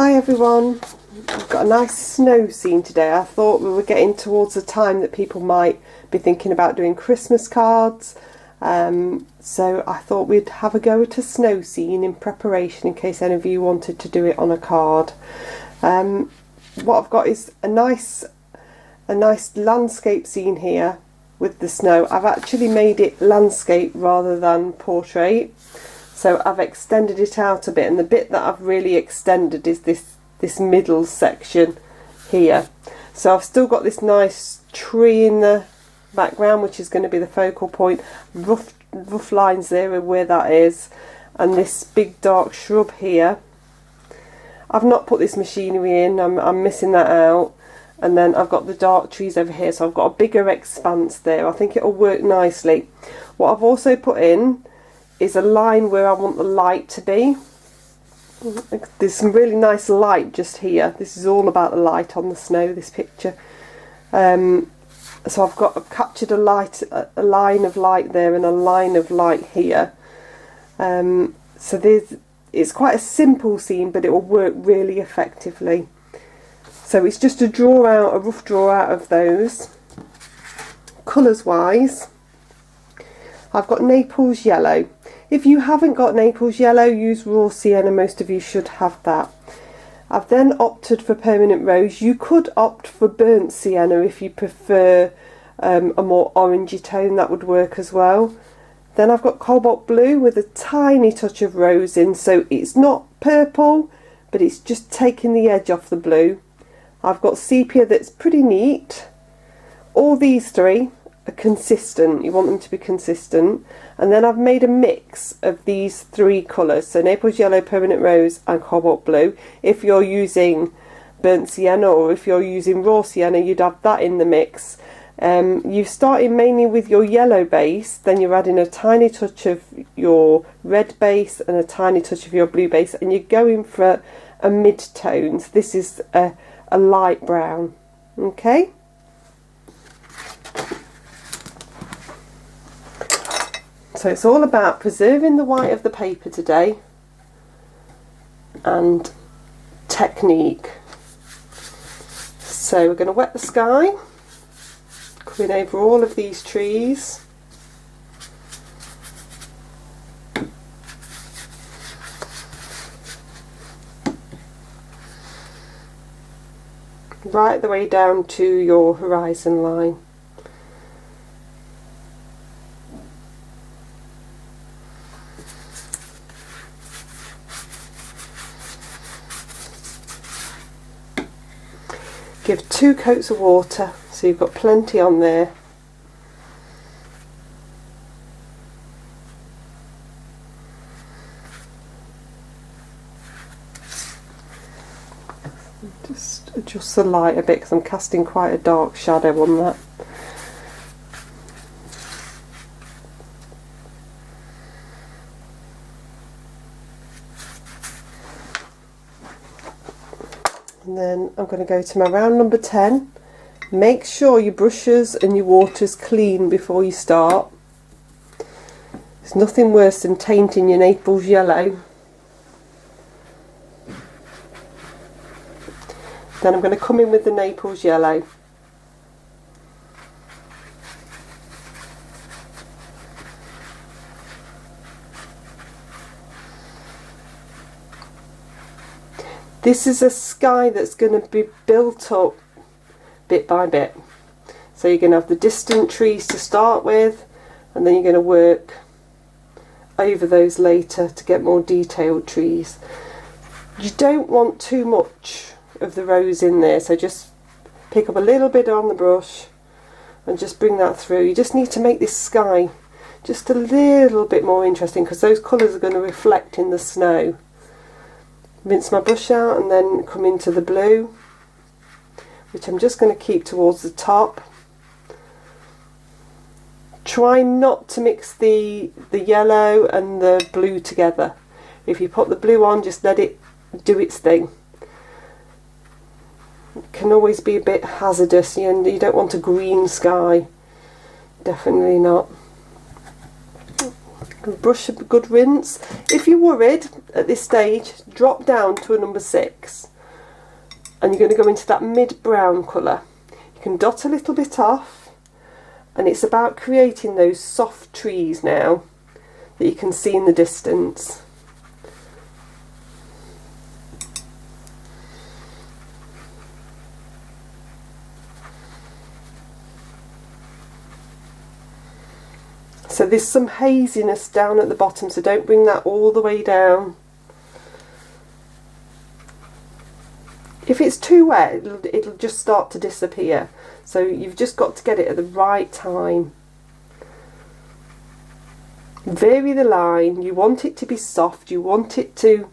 Hi everyone, we've got a nice snow scene today. I thought we were getting towards the time that people might be thinking about doing Christmas cards, so I thought we'd have a go at a snow scene in preparation in case any of you wanted to do it on a card. What I've got is a nice landscape scene here with the snow. I've actually made it landscape rather than portrait. So I've extended it out a bit, and the bit that I've really extended is this middle section here. So I've still got this nice tree in the background, which is going to be the focal point. Rough lines there of where that is, and this big dark shrub here. I've not put this machinery in, I'm missing that out. And then I've got the dark trees over here, so I've got a bigger expanse there. I think it'll work nicely. What I've also put in is a line where I want the light to be. There's some really nice light just here. This is all about the light on the snow, this picture. So I've captured a line of light there and a line of light here. So it's quite a simple scene, but it will work really effectively. So it's just a rough draw out of those. Colours wise, I've got Naples yellow. If you haven't got Naples yellow, use raw sienna. Most of you should have that. I've then opted for permanent rose. You could opt for burnt sienna if you prefer a more orangey tone. That would work as well. Then I've got cobalt blue with a tiny touch of rose in, so it's not purple, but it's just taking the edge off the blue. I've got sepia that's pretty neat. All these three are consistent. You want them to be consistent. And then I've made a mix of these three colours, so Naples yellow, permanent rose and cobalt blue. If you're using burnt sienna or if you're using raw sienna, you'd have that in the mix. You're starting mainly with your yellow base, then you're adding a tiny touch of your red base and a tiny touch of your blue base, and you're going for a mid-tone. So this is a light brown. Okay. So it's all about preserving the white of the paper today and technique. So we're going to wet the sky, coming over all of these trees. Right the way down to your horizon line. Give 2 coats of water, so you've got plenty on there. Just adjust the light a bit because I'm casting quite a dark shadow on that. And then I'm going to go to my round number 10. Make sure your brushes and your water's clean before you start. There's nothing worse than tainting your Naples yellow. Then I'm going to come in with the Naples yellow. This is a sky that's going to be built up bit by bit. So you're going to have the distant trees to start with, and then you're going to work over those later to get more detailed trees. You don't want too much of the rose in there, so just pick up a little bit on the brush and just bring that through. You just need to make this sky just a little bit more interesting because those colours are going to reflect in the snow. Rinse my brush out and then come into the blue, which I'm just going to keep towards the top. Try not to mix the yellow and the blue together. If you put the blue on, just let it do its thing. It can always be a bit hazardous, and you don't want a green sky. Definitely not. Brush a good rinse. If you're worried at this stage, drop down to a number 6 and you're going to go into that mid brown colour. You can dot a little bit off, and it's about creating those soft trees now that you can see in the distance. So there's some haziness down at the bottom, so don't bring that all the way down. If it's too wet, it'll just start to disappear. So you've just got to get it at the right time. Vary the line. You want it to be soft. You want it to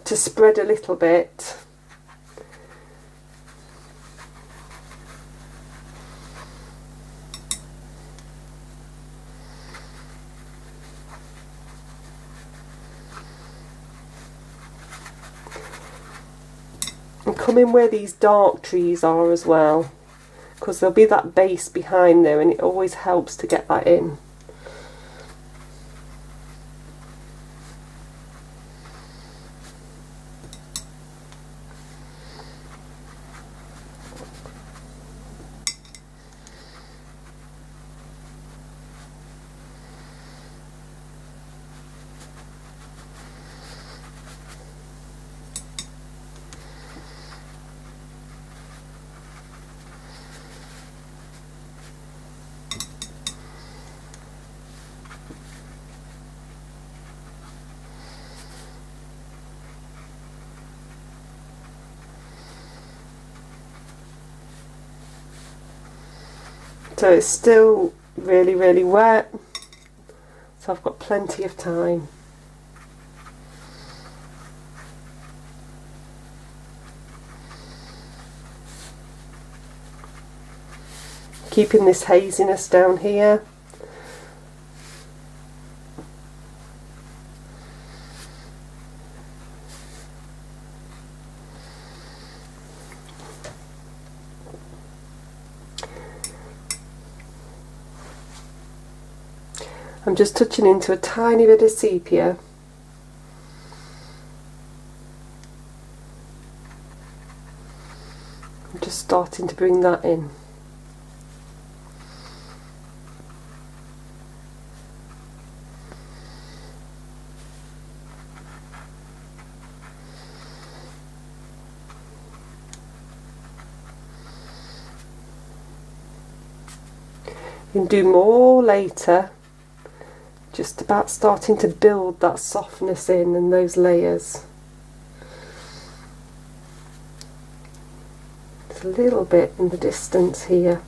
spread a little bit. And come in where these dark trees are as well, because there'll be that base behind there, and it always helps to get that in. So it's still really, really wet, so I've got plenty of time. Keeping this haziness down here. I'm just touching into a tiny bit of sepia. I'm just starting to bring that in. You can do more later. Just about starting to build that softness in and those layers. There's a little bit in the distance here.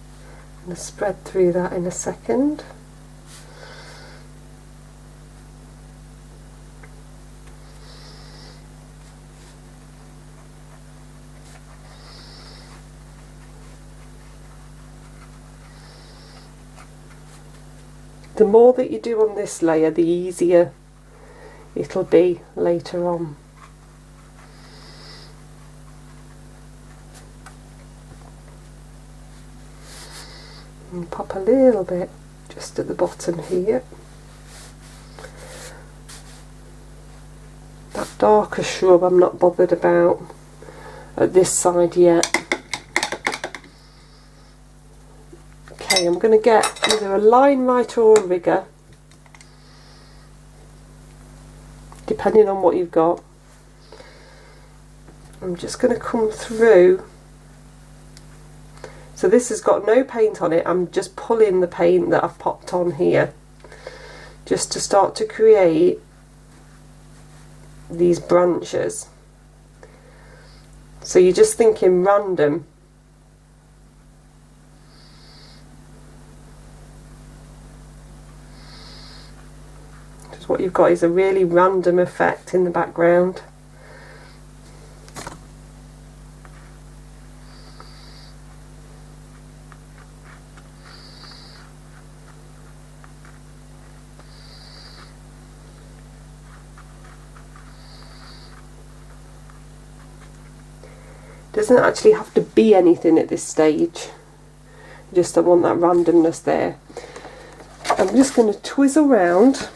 I'm going to spread through that in a second. The more that you do on this layer, the easier it'll be later on. And pop a little bit just at the bottom here. That darker shrub I'm not bothered about at this side yet. Okay, I'm going to get either a line writer or a rigger, depending on what you've got. I'm just going to come through. So this has got no paint on it, I'm just pulling the paint that I've popped on here, just to start to create these branches. So you're just thinking random. What you've got is a really random effect in the background. Doesn't actually have to be anything at this stage, just I want that randomness there. I'm just going to twizzle round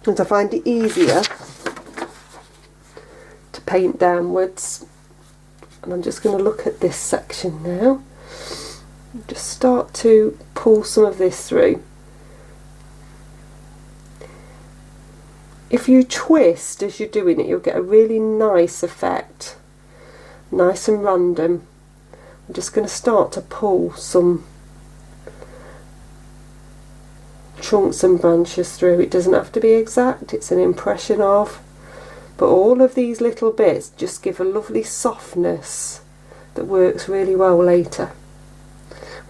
and I find it easier to paint downwards. And I'm just going to look at this section now. Just start to pull some of this through. If you twist as you're doing it, you'll get a really nice effect, nice and random. I'm just going to start to pull some trunks and branches through. It doesn't have to be exact, it's an impression of, but all of these little bits just give a lovely softness that works really well later.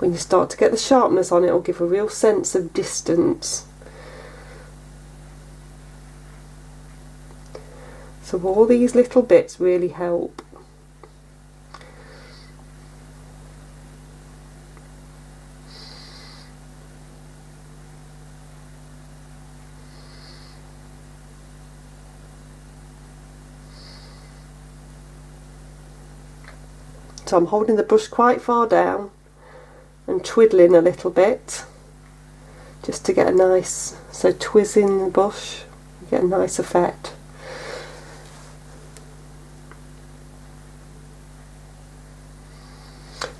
When you start to get the sharpness on it, it'll give a real sense of distance. So all these little bits really help. So I'm holding the brush quite far down and twiddling a little bit just to get a nice, so twizzing the brush, you get a nice effect.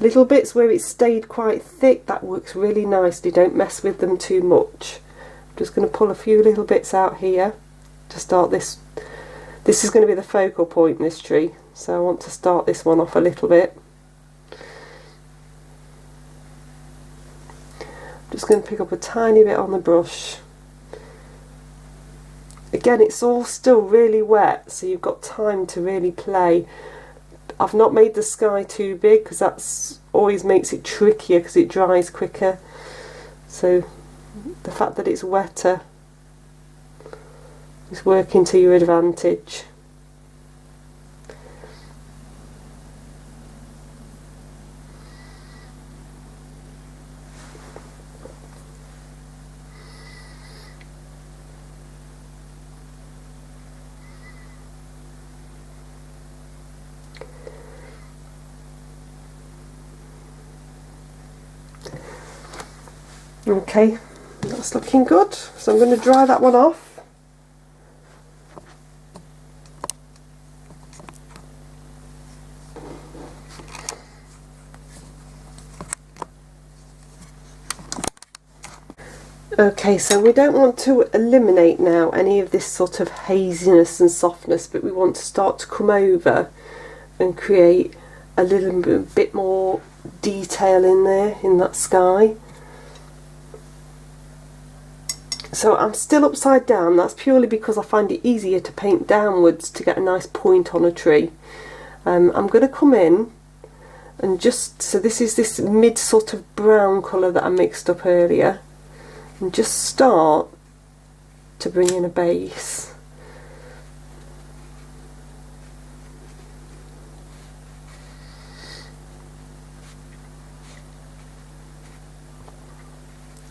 Little bits where it stayed quite thick, that works really nicely, don't mess with them too much. I'm just going to pull a few little bits out here to start this. This is going to be the focal point in this tree, so I want to start this one off a little bit. I'm just going to pick up a tiny bit on the brush. Again, it's all still really wet, so you've got time to really play. I've not made the sky too big because that's always makes it trickier because it dries quicker. So the fact that it's wetter is working to your advantage. Okay, that's looking good, so I'm going to dry that one off. Okay, so we don't want to eliminate now any of this sort of haziness and softness, but we want to start to come over and create a little bit more detail in there, in that sky. So I'm still upside down, that's purely because I find it easier to paint downwards to get a nice point on a tree. I'm going to come in and just, so this is this mid sort of brown colour that I mixed up earlier, and just start to bring in a base.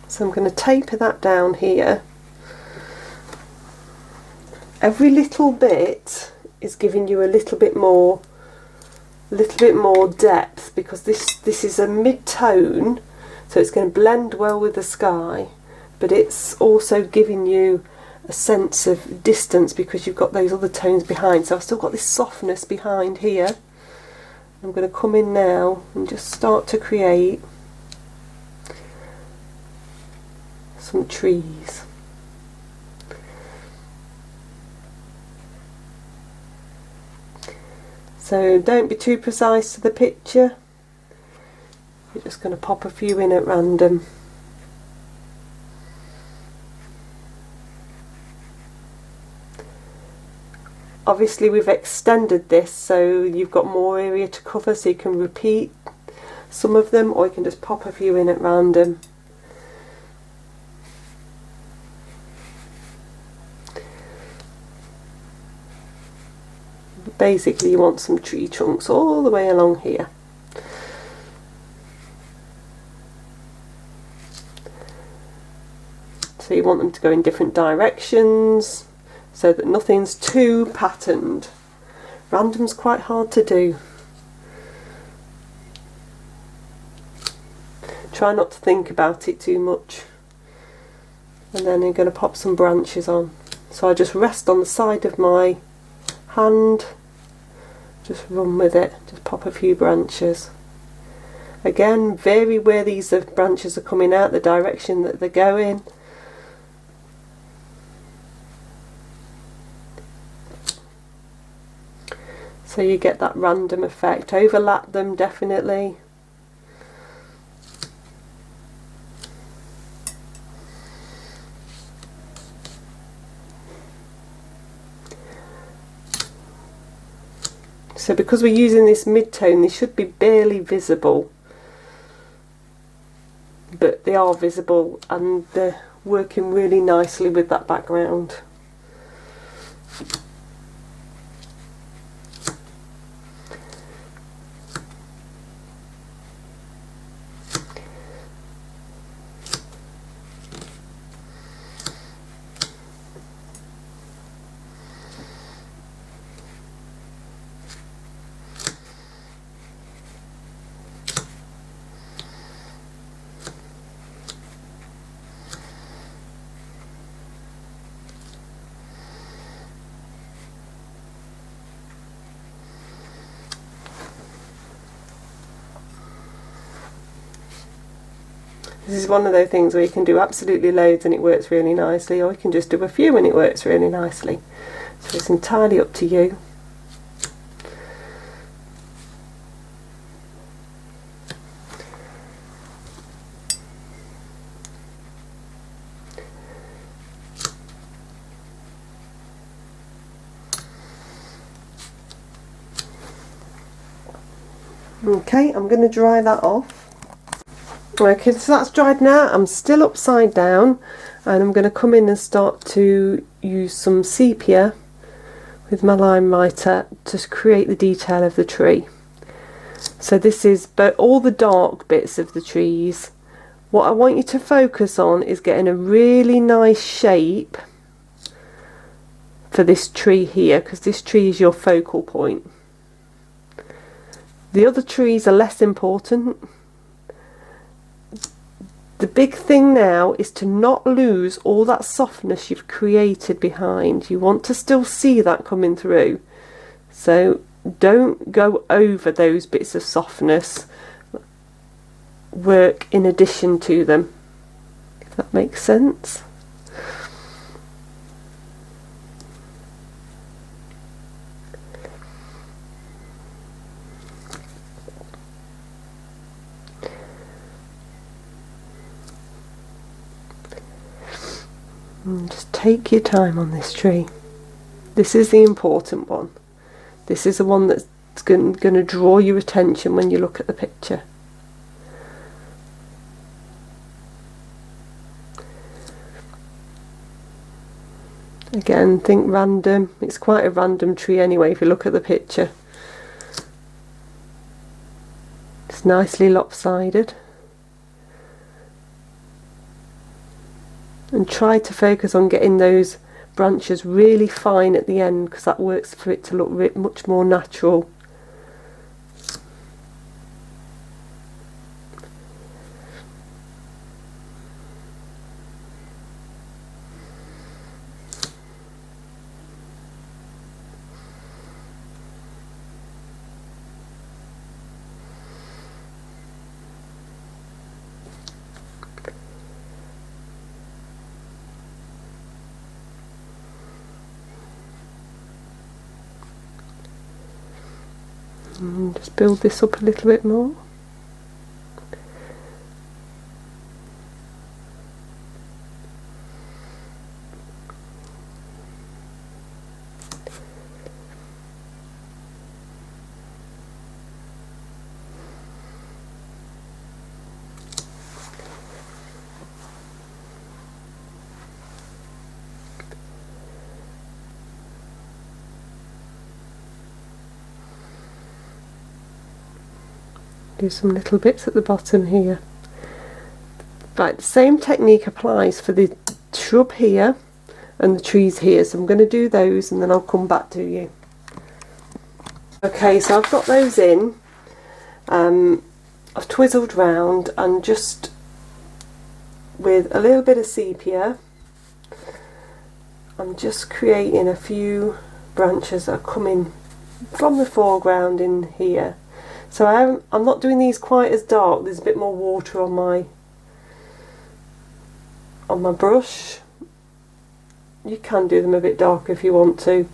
So I'm going to taper that down here. Every little bit is giving you a little bit more depth, because this is a mid-tone, so it's going to blend well with the sky, but it's also giving you a sense of distance because you've got those other tones behind. So I've still got this softness behind here. I'm going to come in now and just start to create some trees. So don't be too precise to the picture, you're just going to pop a few in at random. Obviously we've extended this so you've got more area to cover, so you can repeat some of them, or you can just pop a few in at random. Basically you want some tree trunks all the way along here. So you want them to go in different directions so that nothing's too patterned. Random's quite hard to do. Try not to think about it too much. And then you're going to pop some branches on. So I just rest on the side of my hand, just run with it, just pop a few branches. Again, vary where these branches are coming out, the direction that they're going. So you get that random effect. Overlap them definitely. So because we're using this mid-tone, they should be barely visible, but they are visible and they're working really nicely with that background. This is one of those things where you can do absolutely loads and it works really nicely, or you can just do a few and it works really nicely. So it's entirely up to you. Okay, I'm going to dry that off. Okay, so that's dried now. I'm still upside down and I'm going to come in and start to use some sepia with my line writer to create the detail of the tree. So this is all the dark bits of the trees. What I want you to focus on is getting a really nice shape for this tree here, because this tree is your focal point. The other trees are less important. The big thing now is to not lose all that softness you've created behind. You want to still see that coming through. So don't go over those bits of softness. Work in addition to them, if that makes sense. And just take your time on this tree. This is the important one. This is the one that's going to draw your attention when you look at the picture. Again, think random. It's quite a random tree anyway if you look at the picture. It's nicely lopsided. And try to focus on getting those branches really fine at the end, because that works for it to look much more natural. And just build this up a little bit more. Do some little bits at the bottom here. Right, the same technique applies for the shrub here and the trees here, so I'm going to do those and then I'll come back to you. Okay, so I've got those in. I've twizzled round and just with a little bit of sepia, I'm I'm just creating a few branches that are coming from the foreground in here. So I'm not doing these quite as dark. There's a bit more water on my brush. You can do them a bit darker if you want to.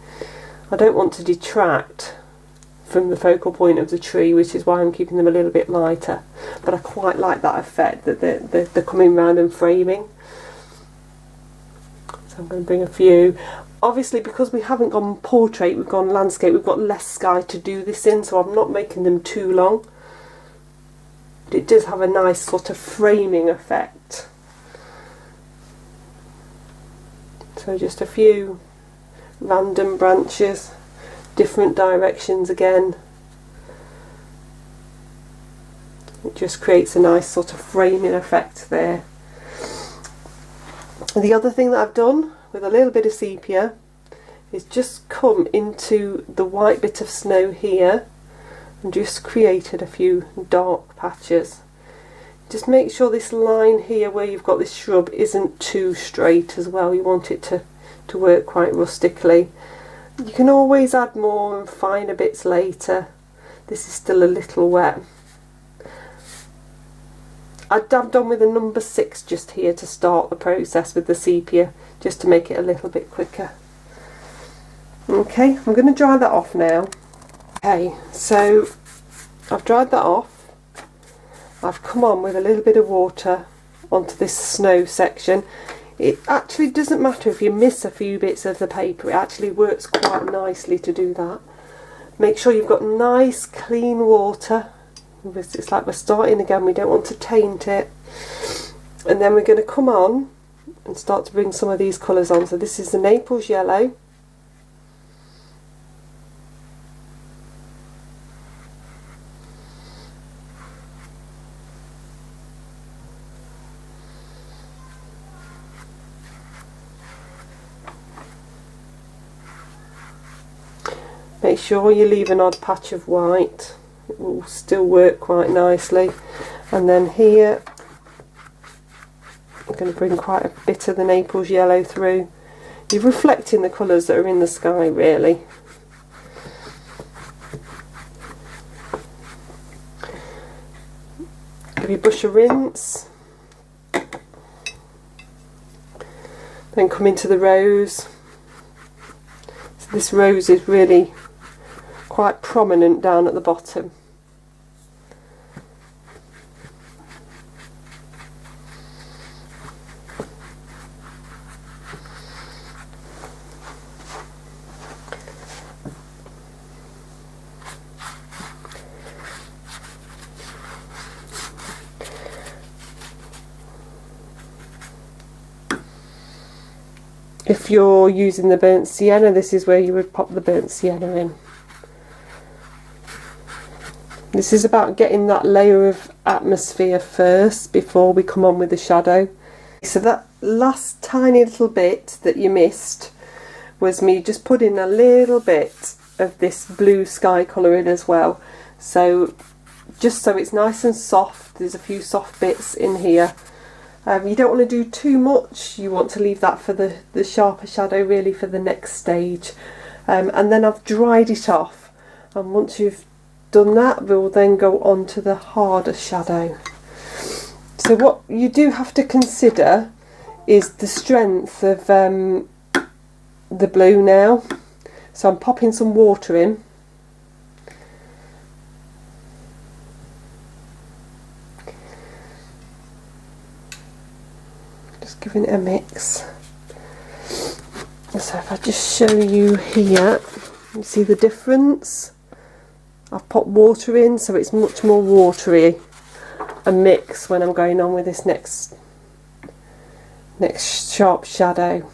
I don't want to detract from the focal point of the tree, which is why I'm keeping them a little bit lighter, but I quite like that effect that they're coming round and framing. So I'm going to bring a few. Obviously, because we haven't gone portrait, we've gone landscape, we've got less sky to do this in, so I'm not making them too long, but it does have a nice sort of framing effect. So just a few random branches, different directions again. It just creates a nice sort of framing effect there. And the other thing that I've done with a little bit of sepia is just come into the white bit of snow here and just created a few dark patches. Just make sure this line here where you've got this shrub isn't too straight as well. You want it to work quite rustically. You can always add more and finer bits later. This is still a little wet. I dabbed on with a number 6 just here to start the process with the sepia, just to make it a little bit quicker. Okay, I'm going to dry that off now. Okay, so I've dried that off. I've come on with a little bit of water onto this snow section. It actually doesn't matter if you miss a few bits of the paper, it actually works quite nicely to do that. Make sure you've got nice clean water. It's like we're starting again, we don't want to taint it. And then we're going to come on and start to bring some of these colours on. So this is the Naples yellow. Make sure you leave an odd patch of white, it will still work quite nicely. And then here I'm going to bring quite a bit of the Naples yellow through. You're reflecting the colours that are in the sky really. Give your brush a rinse. Then come into the rose. So this rose is really quite prominent down at the bottom. If you're using the burnt sienna, this is where you would pop the burnt sienna in. This is about getting that layer of atmosphere first before we come on with the shadow. So that last tiny little bit that you missed was me just putting a little bit of this blue sky colour in as well. So just so it's nice and soft, there's a few soft bits in here. You don't want to do too much, you want to leave that for the sharper shadow really for the next stage. And then I've dried it off, and once you've done that, we'll then go on to the harder shadow. So what you do have to consider is the strength of the blue now. So I'm popping some water in. Just giving it a mix. So if I just show you here, you see the difference? I've popped water in, so it's much more watery a mix when I'm going on with this next sharp shadow.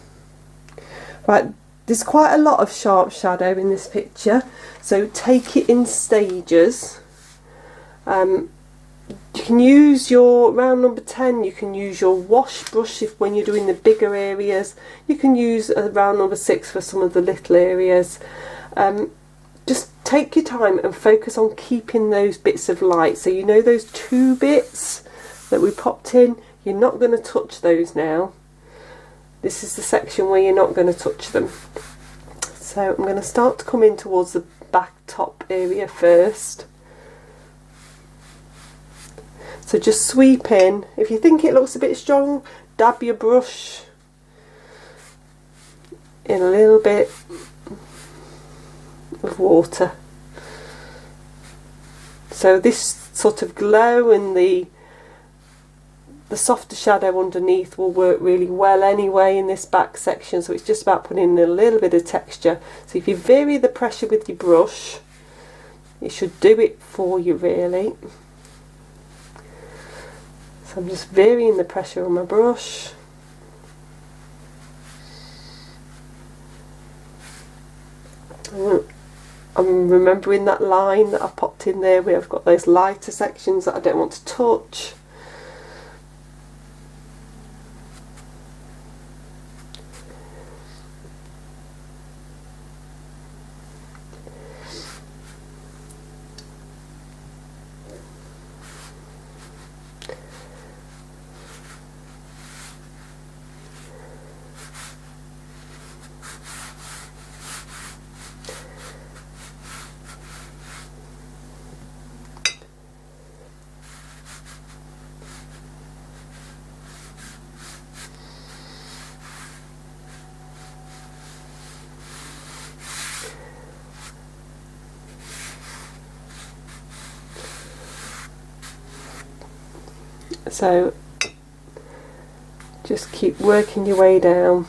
Right, there's quite a lot of sharp shadow in this picture, so take it in stages. You can use your round number 10, you can use your wash brush if when you're doing the bigger areas, you can use a round number 6 for some of the little areas. Just take your time and focus on keeping those bits of light. So you know those 2 bits that we popped in, you're not going to touch those now. this is the section where you're not going to touch them. So I'm going to start to come in towards the back top area first. So just sweep in. If you think it looks a bit strong, dab your brush in a little bit of water. So this sort of glow and the softer shadow underneath will work really well anyway in this back section, so it's just about putting in a little bit of texture. So if you vary the pressure with your brush, it should do it for you really. So I'm just varying the pressure on my brush. I'm remembering that line that I popped in there where I've got those lighter sections that I don't want to touch. So just keep working your way down.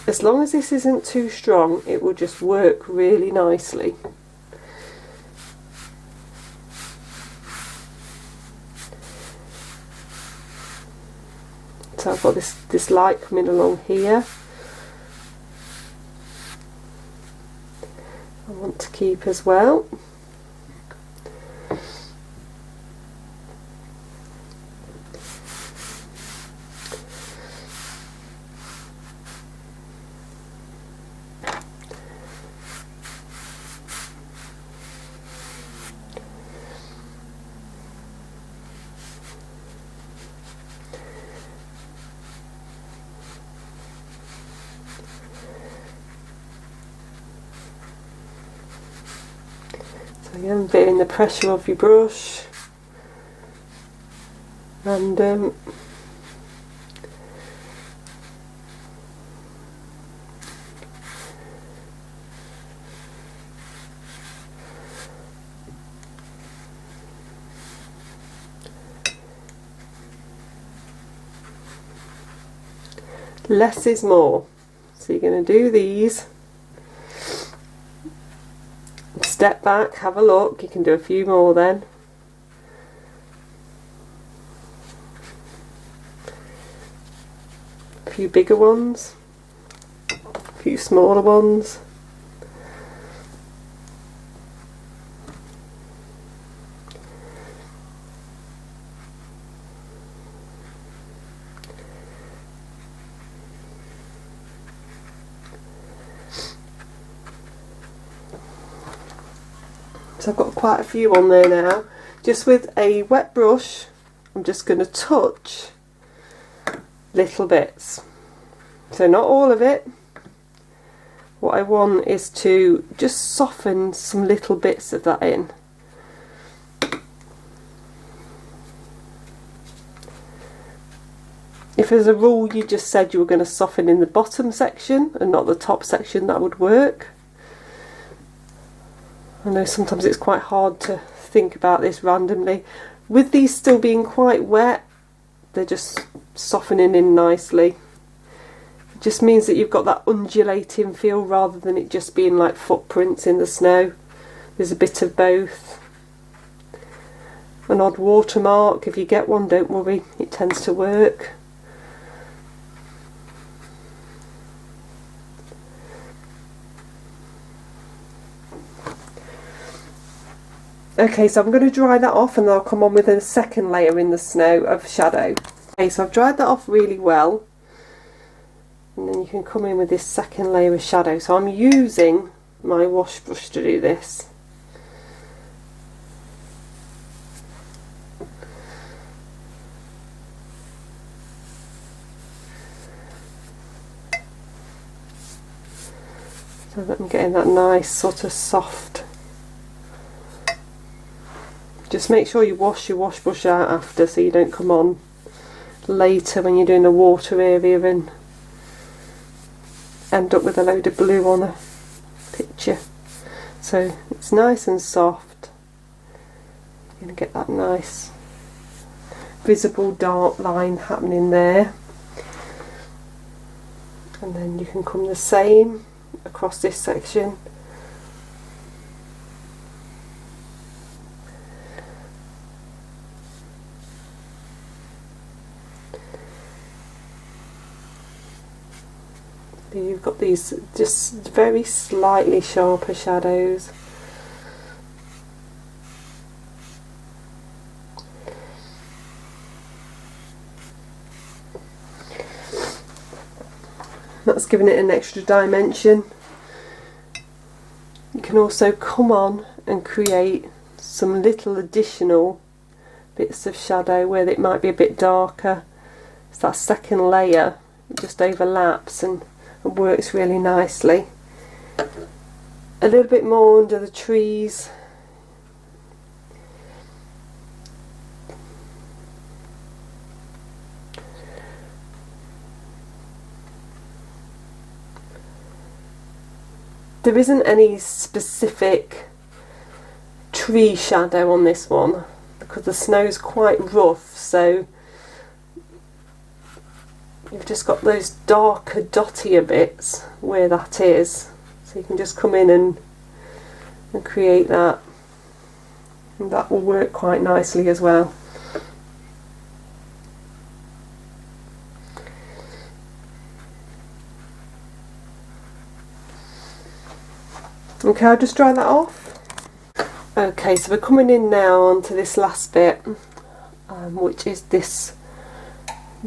As long as this isn't too strong, it will just work really nicely. So I've got this light coming along here. I want to keep as well. Again, varying the pressure of your brush, and less is more. So you're going to do these. Step back, have a look, you can do a few more then. A few bigger ones, a few smaller ones. So I've got quite a few on there now. Just with a wet brush, I'm just going to touch little bits. So not all of it. What I want is to just soften some little bits of that in. If as a rule you just said you were going to soften in the bottom section and not the top section, that would work. I know sometimes it's quite hard to think about this randomly. With these still being quite wet, they're just softening in nicely. It just means that you've got that undulating feel rather than it just being like footprints in the snow. There's a bit of both. An odd watermark, if you get one, don't worry, it tends to work. Okay, so I'm going to dry that off and then I'll come on with a second layer in the snow of shadow. Okay, so I've dried that off really well. And then you can come in with this second layer of shadow. So I'm using my wash brush to do this. so that I'm getting that nice sort of soft. Just make sure you wash your wash brush out after, so you don't come on later when you're doing the water area and end up with a load of blue on a picture. So it's nice and soft. You're going to get that nice visible dark line happening there, and then you can come the same across this section. You've got these just very slightly sharper shadows. That's giving it an extra dimension. You can also come on and create some little additional bits of shadow where it might be a bit darker. It's that second layer, it just overlaps and works really nicely. A little bit more under the trees. There isn't any specific tree shadow on this one because the snow's quite rough, so you've just got those darker dottier bits where that is, so you can just come in and create that, and that will work quite nicely as well. Okay, I'll just dry that off. Okay, so we're coming in now onto this last bit, which is this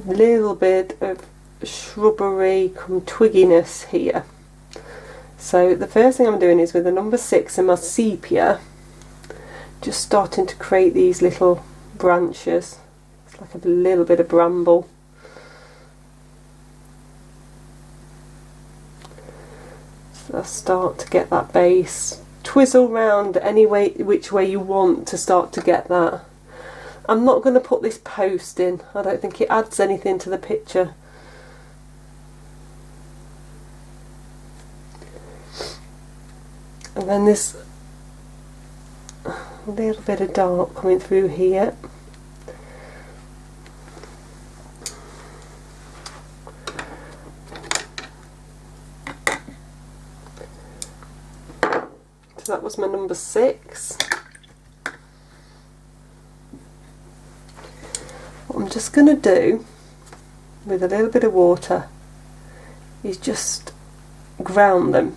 little bit of shrubbery come twigginess here. So the first thing I'm doing is with the number 6 and my sepia, just starting to create these little branches. It's like a little bit of bramble. So I'll start to get that base. Twizzle round any way, which way you want to start to get that. I'm not going to put this post in. I don't think it adds anything to the picture. And then this little bit of dark coming through here. So that was my number 6. What I'm just going to do with a little bit of water is just ground them.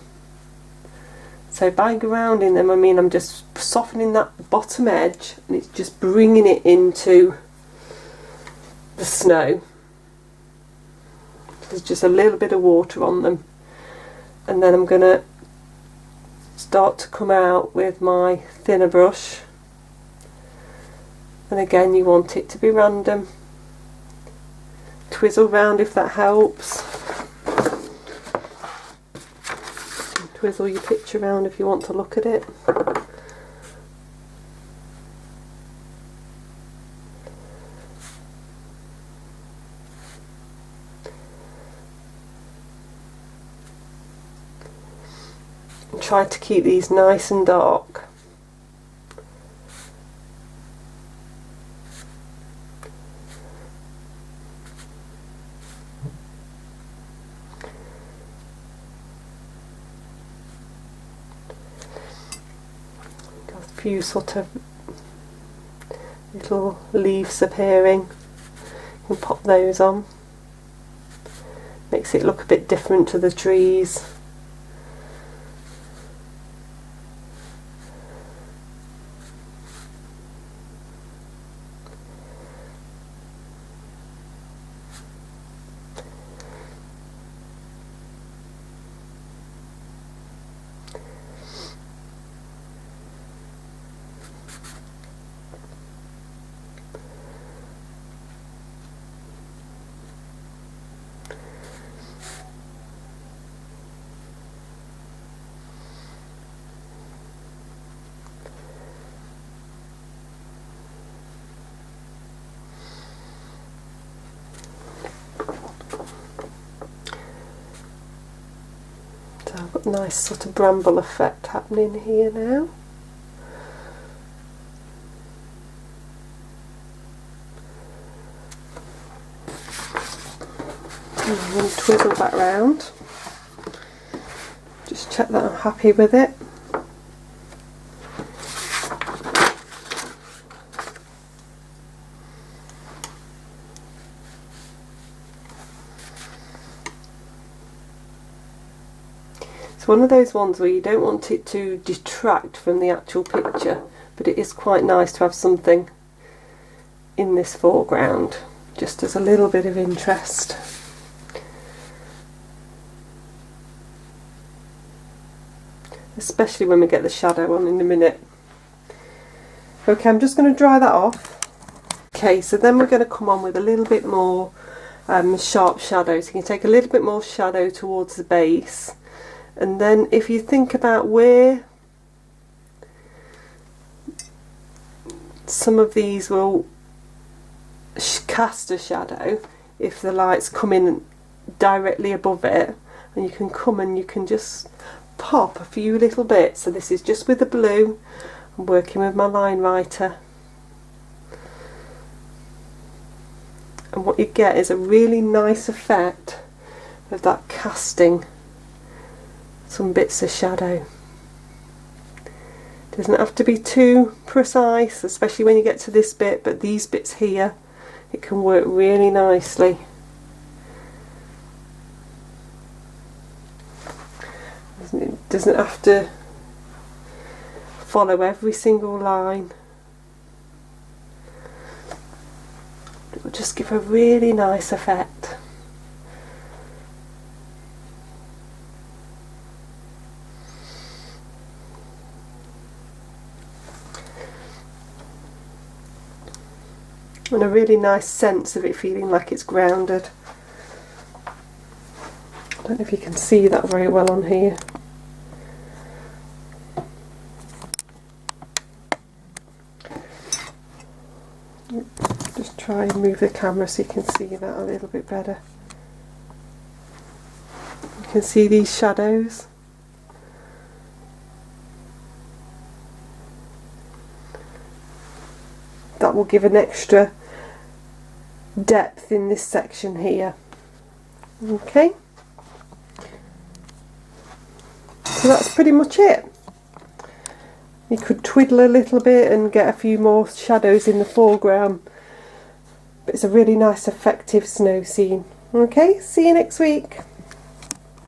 So by grounding them, I mean I'm just softening that bottom edge and it's just bringing it into the snow. There's just a little bit of water on them, and then I'm going to start to come out with my thinner brush, and again you want it to be random. Twizzle round if that helps. Twizzle your picture around if you want to look at it. And try to keep these nice and dark. Few sort of little leaves appearing. You can pop those on. Makes it look a bit different to the trees. nice sort of bramble effect happening here now. And I'm going to twizzle back round. Just check that I'm happy with it. It's one of those ones where you don't want it to detract from the actual picture, but it is quite nice to have something in this foreground, just as a little bit of interest. Especially when we get the shadow on in a minute. Okay, I'm just going to dry that off. Okay, so then we're going to come on with a little bit more sharp shadow. So you can take a little bit more shadow towards the base. And then if you think about where some of these will cast a shadow, if the light's come in directly above it, and you can come and you can just pop a few little bits. So this is just with the blue. I'm working with my line writer. And what you get is a really nice effect of that casting some bits of shadow. Doesn't have to be too precise, especially when you get to this bit, but these bits here, it can work really nicely. It doesn't have to follow every single line. It will just give a really nice effect. And a really nice sense of it feeling like it's grounded. I don't know if you can see that very well on here. Just try and move the camera so you can see that a little bit better. You can see these shadows. That will give an extra depth in this section here. Okay, so that's pretty much it. You could twiddle a little bit and get a few more shadows in the foreground, but it's a really nice effective snow scene. Okay, see you next week.